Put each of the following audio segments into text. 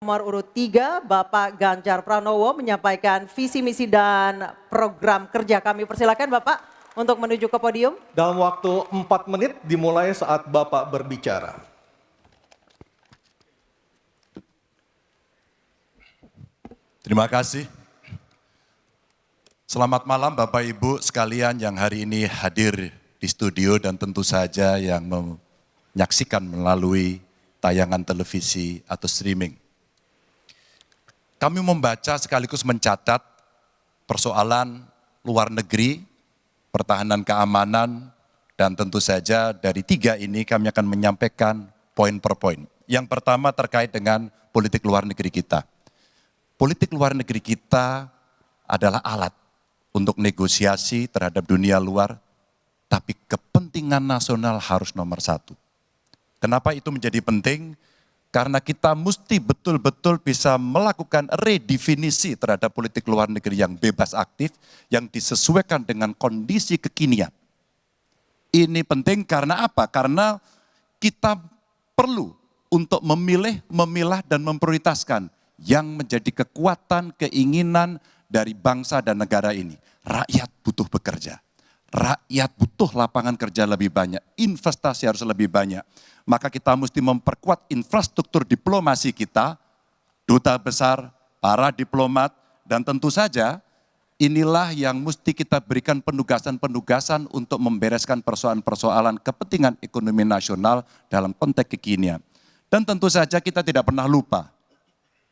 Nomor urut 3, Bapak Ganjar Pranowo menyampaikan visi misi dan program kerja. Kami persilakan Bapak untuk menuju ke podium. Dalam waktu 4 menit dimulai saat Bapak berbicara. Terima kasih. Selamat malam Bapak Ibu sekalian yang hari ini hadir di studio dan tentu saja yang menyaksikan melalui tayangan televisi atau streaming. Kami membaca sekaligus mencatat persoalan luar negeri, pertahanan keamanan, dan tentu saja dari 3 ini kami akan menyampaikan poin per poin. Yang pertama terkait dengan politik luar negeri kita. Politik luar negeri kita adalah alat untuk negosiasi terhadap dunia luar, tapi kepentingan nasional harus nomor 1. Kenapa itu menjadi penting? Karena kita mesti betul-betul bisa melakukan redefinisi terhadap politik luar negeri yang bebas aktif, yang disesuaikan dengan kondisi kekinian. Ini penting karena apa? Karena kita perlu untuk memilih, memilah, dan memprioritaskan yang menjadi kekuatan, keinginan dari bangsa dan negara ini. Rakyat butuh bekerja. Rakyat butuh lapangan kerja lebih banyak, investasi harus lebih banyak. Maka kita mesti memperkuat infrastruktur diplomasi kita, duta besar, para diplomat, dan tentu saja inilah yang mesti kita berikan penugasan-penugasan untuk membereskan persoalan-persoalan kepentingan ekonomi nasional dalam konteks kekinian. Dan tentu saja kita tidak pernah lupa,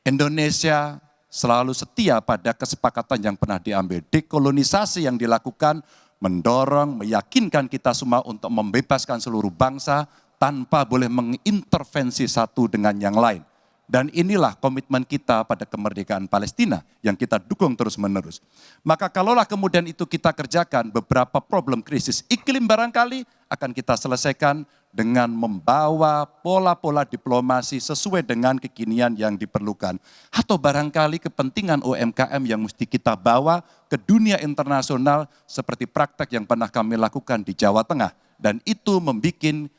Indonesia selalu setia pada kesepakatan yang pernah diambil. Dekolonisasi yang dilakukan mendorong, meyakinkan kita semua untuk membebaskan seluruh bangsa tanpa boleh mengintervensi satu dengan yang lain. Dan inilah komitmen kita pada kemerdekaan Palestina yang kita dukung terus-menerus. Maka kalaulah kemudian itu kita kerjakan, beberapa problem krisis iklim barangkali akan kita selesaikan dengan membawa pola-pola diplomasi sesuai dengan kekinian yang diperlukan. Atau barangkali kepentingan UMKM yang mesti kita bawa ke dunia internasional seperti praktek yang pernah kami lakukan di Jawa Tengah. Dan itu membuat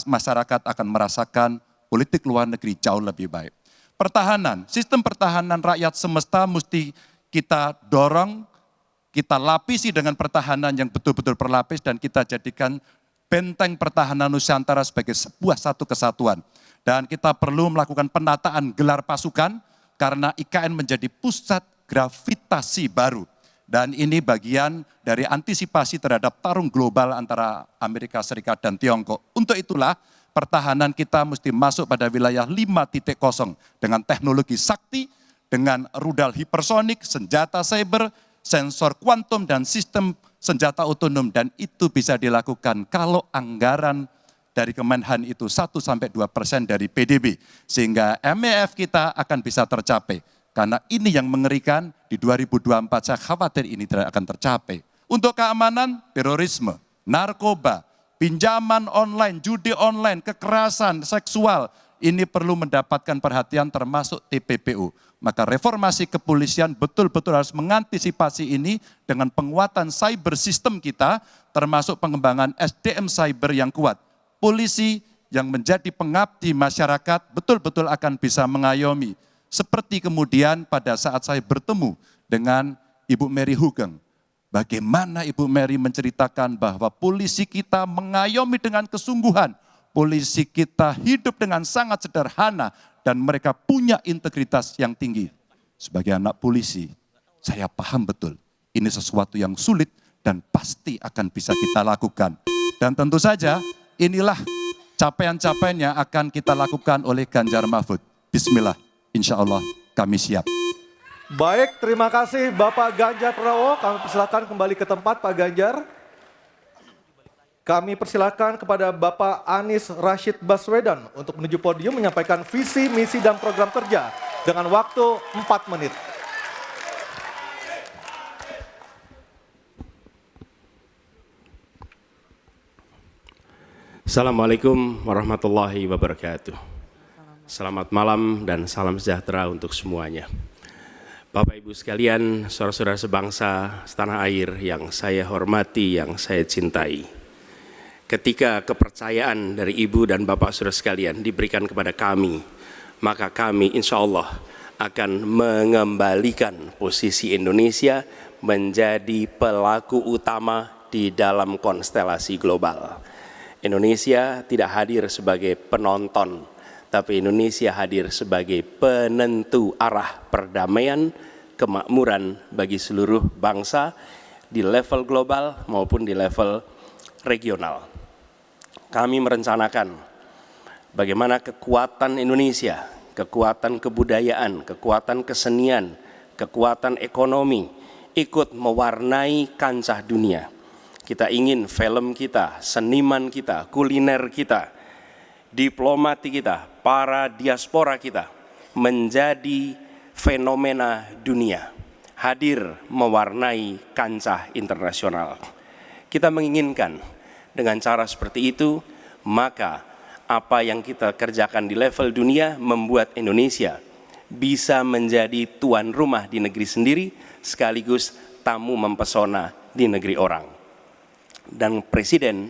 masyarakat akan merasakan politik luar negeri jauh lebih baik. Pertahanan, sistem pertahanan rakyat semesta mesti kita dorong, kita lapisi dengan pertahanan yang betul-betul berlapis dan kita jadikan benteng pertahanan Nusantara sebagai sebuah satu kesatuan. Dan kita perlu melakukan penataan gelar pasukan karena IKN menjadi pusat gravitasi baru. Dan ini bagian dari antisipasi terhadap tarung global antara Amerika Serikat dan Tiongkok. Untuk itulah pertahanan kita mesti masuk pada wilayah 5.0 dengan teknologi sakti, dengan rudal hipersonik, senjata cyber, sensor kuantum, dan sistem senjata otonom. Dan itu bisa dilakukan kalau anggaran dari Kemenhan itu 1-2% dari PDB. Sehingga MEF kita akan bisa tercapai. Karena ini yang mengerikan di 2024 saya khawatir ini tidak akan tercapai. Untuk keamanan, terorisme, narkoba, pinjaman online, judi online, kekerasan seksual, ini perlu mendapatkan perhatian termasuk TPPU. Maka reformasi kepolisian betul-betul harus mengantisipasi ini dengan penguatan cyber system kita, termasuk pengembangan SDM cyber yang kuat. Polisi yang menjadi pengabdi masyarakat betul-betul akan bisa mengayomi. Seperti kemudian pada saat saya bertemu dengan Ibu Mary Hugeng. Bagaimana Ibu Mary menceritakan bahwa polisi kita mengayomi dengan kesungguhan. Polisi kita hidup dengan sangat sederhana dan mereka punya integritas yang tinggi. Sebagai anak polisi, saya paham betul ini sesuatu yang sulit dan pasti akan bisa kita lakukan. Dan tentu saja inilah capaian-capaian yang akan kita lakukan oleh Ganjar Mahfud. Bismillah. Insya Allah kami siap. Baik, terima kasih Bapak Ganjar Pranowo. Kami persilakan kembali ke tempat Pak Ganjar. Kami persilakan kepada Bapak Anies Rashid Baswedan untuk menuju podium menyampaikan visi, misi, dan program kerja dengan waktu 4 menit. Assalamualaikum warahmatullahi wabarakatuh. Selamat malam dan salam sejahtera untuk semuanya. Bapak Ibu sekalian, saudara-saudara sebangsa setanah air yang saya hormati, yang saya cintai. Ketika kepercayaan dari Ibu dan Bapak saudara sekalian diberikan kepada kami maka kami insya Allah akan mengembalikan posisi Indonesia menjadi pelaku utama di dalam konstelasi global. Indonesia tidak hadir sebagai penonton, tapi Indonesia hadir sebagai penentu arah perdamaian, kemakmuran bagi seluruh bangsa di level global maupun di level regional. Kami merencanakan bagaimana kekuatan Indonesia, kekuatan kebudayaan, kekuatan kesenian, kekuatan ekonomi ikut mewarnai kancah dunia. Kita ingin film kita, seniman kita, kuliner kita, diplomati kita, para diaspora kita menjadi fenomena dunia, hadir mewarnai kancah internasional. Kita menginginkan dengan cara seperti itu, maka apa yang kita kerjakan di level dunia membuat Indonesia bisa menjadi tuan rumah di negeri sendiri sekaligus tamu mempesona di negeri orang. Dan Presiden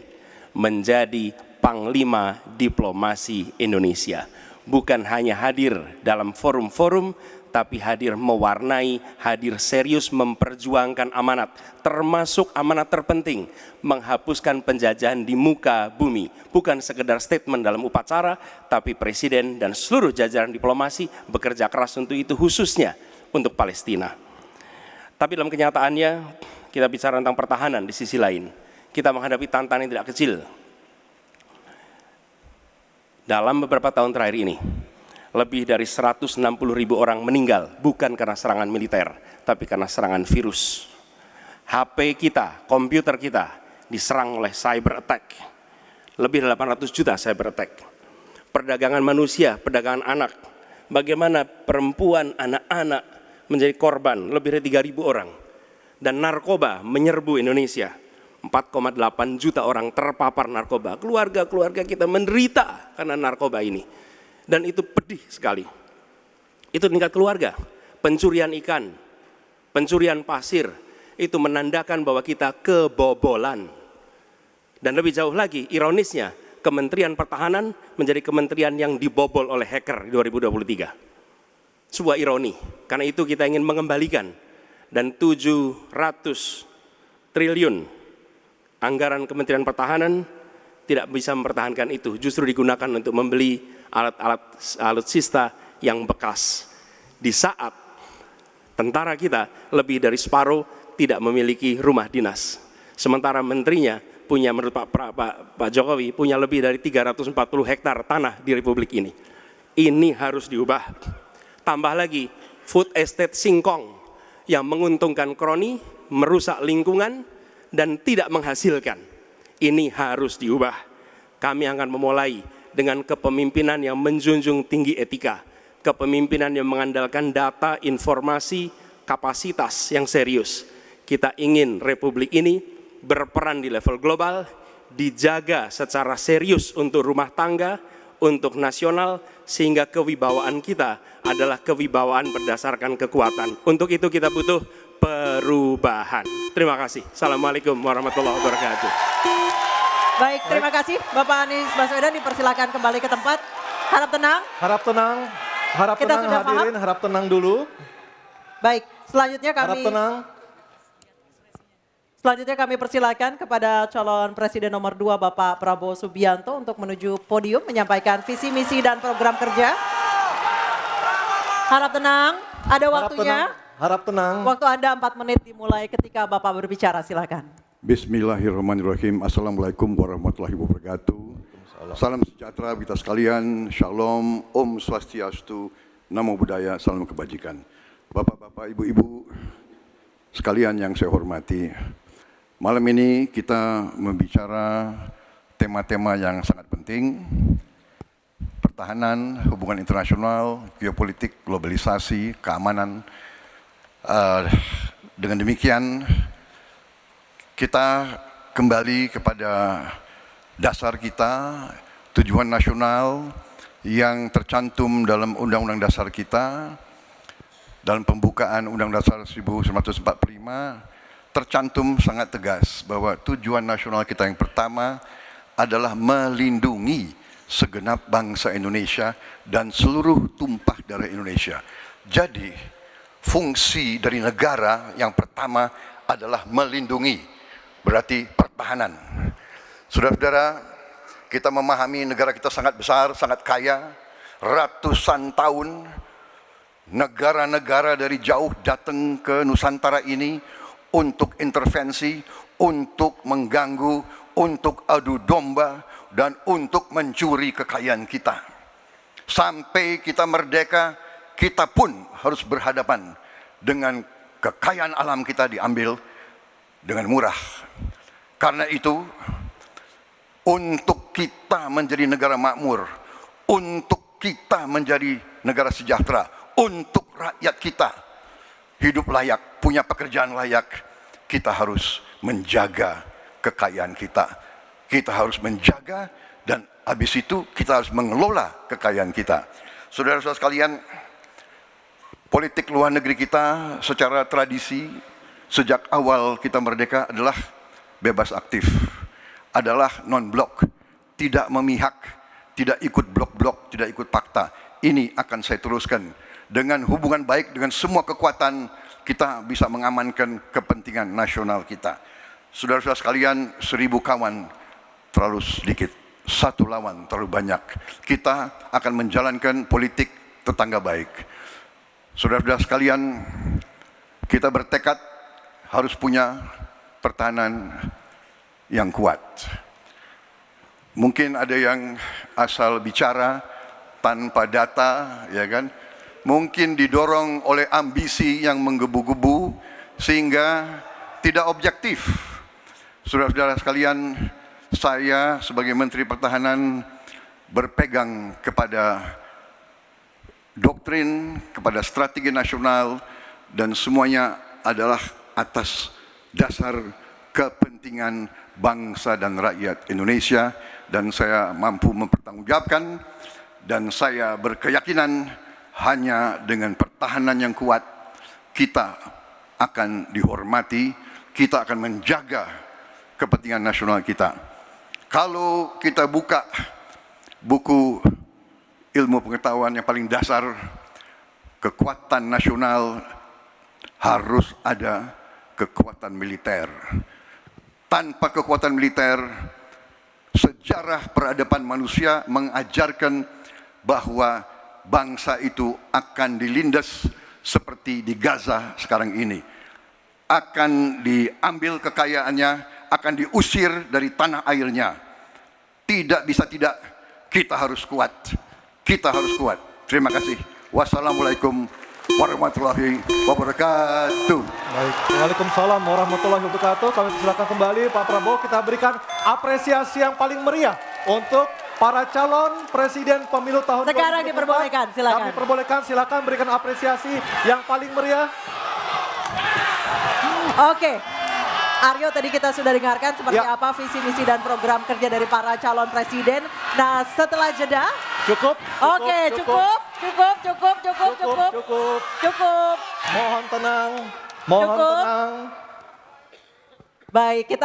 menjadi panglima diplomasi Indonesia, bukan hanya hadir dalam forum-forum, tapi hadir mewarnai, hadir serius memperjuangkan amanat, termasuk amanat terpenting, menghapuskan penjajahan di muka bumi. Bukan sekedar statement dalam upacara, tapi Presiden dan seluruh jajaran diplomasi bekerja keras untuk itu, khususnya untuk Palestina. Tapi dalam kenyataannya, kita bicara tentang pertahanan di sisi lain. Kita menghadapi tantangan yang tidak kecil. Dalam beberapa tahun terakhir ini, lebih dari 160.000 orang meninggal, bukan karena serangan militer, tapi karena serangan virus. HP kita, komputer kita, diserang oleh cyber attack. Lebih dari 800 juta cyber attack. Perdagangan manusia, perdagangan anak. Bagaimana perempuan, anak-anak menjadi korban, lebih dari 3.000 orang. Dan narkoba menyerbu Indonesia. 4,8 juta orang terpapar narkoba. Keluarga-keluarga kita menderita karena narkoba ini. Dan itu pedih sekali. Itu tingkat keluarga. Pencurian ikan, pencurian pasir, itu menandakan bahwa kita kebobolan. Dan lebih jauh lagi, ironisnya, Kementerian Pertahanan menjadi kementerian yang dibobol oleh hacker di 2023. Sebuah ironi, karena itu kita ingin mengembalikan. Dan 700 triliun anggaran Kementerian Pertahanan tidak bisa mempertahankan itu, justru digunakan untuk membeli alat-alat alutsista yang bekas. Di saat tentara kita lebih dari separuh tidak memiliki rumah dinas. Sementara menterinya punya, menurut Pak Jokowi, punya lebih dari 340 hektar tanah di Republik ini. Ini harus diubah. Tambah lagi, food estate singkong yang menguntungkan kroni, merusak lingkungan, dan tidak menghasilkan. Ini harus diubah. Kami akan memulai dengan kepemimpinan yang menjunjung tinggi etika, kepemimpinan yang mengandalkan data, informasi, kapasitas yang serius. Kita ingin Republik ini berperan di level global, dijaga secara serius untuk rumah tangga, untuk nasional, sehingga kewibawaan kita adalah kewibawaan berdasarkan kekuatan. Untuk itu kita butuh perubahan. Terima kasih. Assalamualaikum warahmatullahi wabarakatuh. Baik, terima kasih Bapak Anies Baswedan, dipersilakan kembali ke tempat. Harap tenang. Harap tenang. Harap Kita tenang sudah hadirin, paham? harap tenang dulu. Baik, selanjutnya Harap tenang. kami persilakan kepada calon Presiden nomor 2 Bapak Prabowo Subianto untuk menuju podium menyampaikan visi misi dan program kerja. Harap tenang, ada waktunya. Harap tenang. Waktu Anda 4 menit dimulai ketika Bapak berbicara, silakan. Bismillahirrahmanirrahim. Assalamualaikum warahmatullahi wabarakatuh. Salam sejahtera kita sekalian. Shalom, Om Swastiastu, Namo Buddhaya, salam kebajikan. Bapak-bapak, ibu-ibu sekalian yang saya hormati. Malam ini kita membicara tema-tema yang sangat penting. Pertahanan, hubungan internasional, geopolitik, globalisasi, keamanan. Dengan demikian, kita kembali kepada dasar kita, tujuan nasional yang tercantum dalam Undang-Undang Dasar kita, dalam pembukaan Undang-Undang Dasar 1945, tercantum sangat tegas bahwa tujuan nasional kita yang pertama adalah melindungi segenap bangsa Indonesia dan seluruh tumpah darah Indonesia. Jadi, fungsi dari negara yang pertama adalah melindungi, berarti pertahanan. Saudara-saudara, kita memahami negara kita sangat besar, sangat kaya, ratusan tahun negara-negara dari jauh datang ke Nusantara ini untuk intervensi, untuk mengganggu, untuk adu domba, dan untuk mencuri kekayaan kita. Sampai kita merdeka, kita pun harus berhadapan dengan kekayaan alam kita diambil dengan murah. Karena itu, untuk kita menjadi negara makmur, untuk kita menjadi negara sejahtera, untuk rakyat kita hidup layak, punya pekerjaan layak, kita harus menjaga kekayaan kita. Kita harus menjaga dan habis itu kita harus mengelola kekayaan kita. Saudara-saudara sekalian, politik luar negeri kita secara tradisi sejak awal kita merdeka adalah bebas aktif, adalah non-blok, tidak memihak, tidak ikut blok-blok, tidak ikut fakta. Ini akan saya teruskan. Dengan hubungan baik dengan semua kekuatan, kita bisa mengamankan kepentingan nasional kita. Saudara-saudara sekalian, 1000 kawan terlalu sedikit, 1 lawan terlalu banyak. Kita akan menjalankan politik tetangga baik. Saudara-saudara sekalian, kita bertekad harus punya pertahanan yang kuat. Mungkin ada yang asal bicara tanpa data, ya kan? Mungkin didorong oleh ambisi yang menggebu-gebu sehingga tidak objektif. Saudara-saudara sekalian, saya sebagai Menteri Pertahanan berpegang kepada doktrin, kepada strategi nasional, dan semuanya adalah atas dasar kepentingan bangsa dan rakyat Indonesia, dan saya mampu mempertanggungjawabkan, dan saya berkeyakinan hanya dengan pertahanan yang kuat kita akan dihormati, kita akan menjaga kepentingan nasional kita. Kalau kita buka buku ilmu pengetahuan yang paling dasar, kekuatan nasional harus ada kekuatan militer. Tanpa kekuatan militer, sejarah peradaban manusia mengajarkan bahwa bangsa itu akan dilindas seperti di Gaza sekarang ini. Akan diambil kekayaannya, akan diusir dari tanah airnya. Tidak bisa tidak, kita harus kuat. Kita harus kuat. Terima kasih. Wassalamualaikum warahmatullahi wabarakatuh. Baik, Waalaikumsalam warahmatullahi wabarakatuh. Kami silakan kembali Pak Prabowo, kita berikan apresiasi yang paling meriah untuk para calon presiden pemilu tahun 2024. Sekarang diperbolehkan, silakan. Kami perbolehkan, silakan berikan apresiasi yang paling meriah. Oke. Aryo, tadi kita sudah dengarkan seperti apa visi misi dan program kerja dari para calon presiden. Nah, setelah jeda. Cukup. Oke, cukup. Mohon tenang. Mohon tenang. Baik, kita